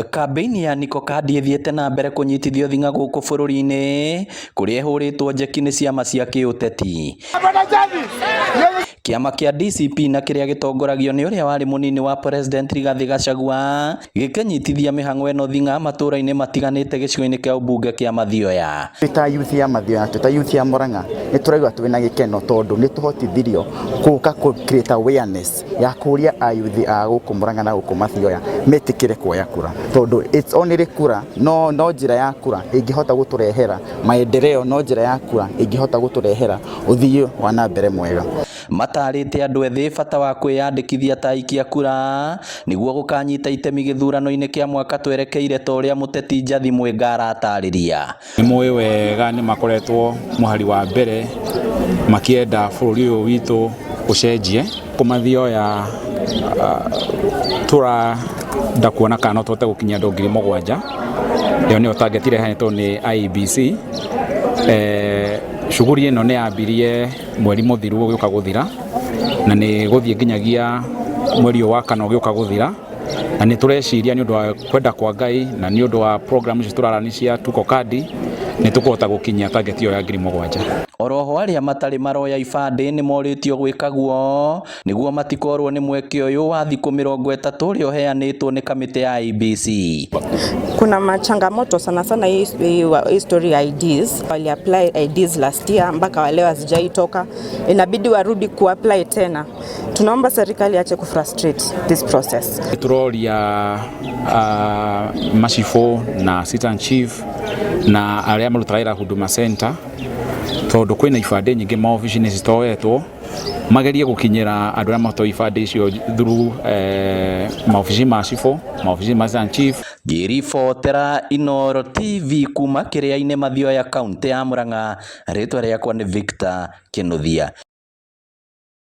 Kambĩini ya Niko Kandi ĩthiĩte na mbere kũnyitithio thing'a gũkũ bũrũri-inĩ kũrĩa ĩhũrĩtwo njeki nĩ ciama cia kĩũteti. Kĩama kĩa DCP na kĩrĩa gĩtongoragio nĩ ũrĩa warĩ mũnini wa President Rigathĩ Gachagua gĩkĩnyitithia mĩhang'o ĩno thing'a matũũra-inĩ matiganĩte gĩcigo-inĩ kĩa ũmbunge kĩa Mathioya. Ta youth ya Mathioya, ta youth ya Murang'a nĩ tũraigua twĩna gĩkeno tondũ nĩ tũhotithirio gũka create awareness ya kũria ayuthi a gũkũ Murang'a na gũkũ Mathioya metĩkĩre kuoya kura, tondũ it's only kura no njĩra ya kura ĩngĩhota gũtũrehera maendeleo, no njĩra ya kura ĩngĩhota gũtũrehera ũthii wa na mbere mwega. Matarĩte andũ ethĩ bata wa kwĩyandĩkithia ta aikia kura nĩguo gũkanyita itemi gĩthurano-inĩ kĩa mwaka twerekeire ta ũrĩa mũteti Njathi Mwenga aratarĩria. Nĩ mũĩ wega nĩ makoretwo mũhari wa mbere makĩenda bũrũri ũyũ witũ ũcenjie. Mathioya tũrenda kuona kana no tũhote gũkinyia andũ 7,000. Ĩyo nĩyo target ĩrehetwo nĩ IEBC. Shughuli ĩno nĩ yambirie mweri mũthiru ũgĩũka gũthira na nĩ gũthiĩ nginyagia mweri wa kana ũgĩũka gũthira, na nĩ tũreciria nĩ ũndũ wa kwenda kwa Ngai na nĩ ũndũ wa program icio tũrarani cia Tuko Kandi nĩ tũkũhota gũkinyia target ĩyo ya 7,000. Oroho arĩa matarĩ maroya ibandĩ nĩ morĩtio gwĩka guo nĩguo matikorwo nĩ mweke ũyũ wa thikũ 30 ũrĩa ũheanĩtwo nĩ kamĩtĩ ya IEBC. Kuna machangamoto sana history IDs, wali apply IDs last year mpaka wale hazijaitoka, inabidi warudi kuapply tena. Tunaomba serikali ache kufrustrate this process. Turoria Mashifo na Assistant Chief na arĩa marutaga Huduma Center tondũ kwĩna ibandĩ nyingĩ maobici-inĩ citoetwo, magerie gũkinyĩra andũ arĩa matoĩ ibandĩ icio through maobici ma Mashifo, maobici ma Assistant Chief. Ngĩribotera Inooro TV kuma kĩrĩa-inĩ Mathioya kaunti ya Murang'a, rĩtwa rĩakwa nĩ Victor Kĩnuthia.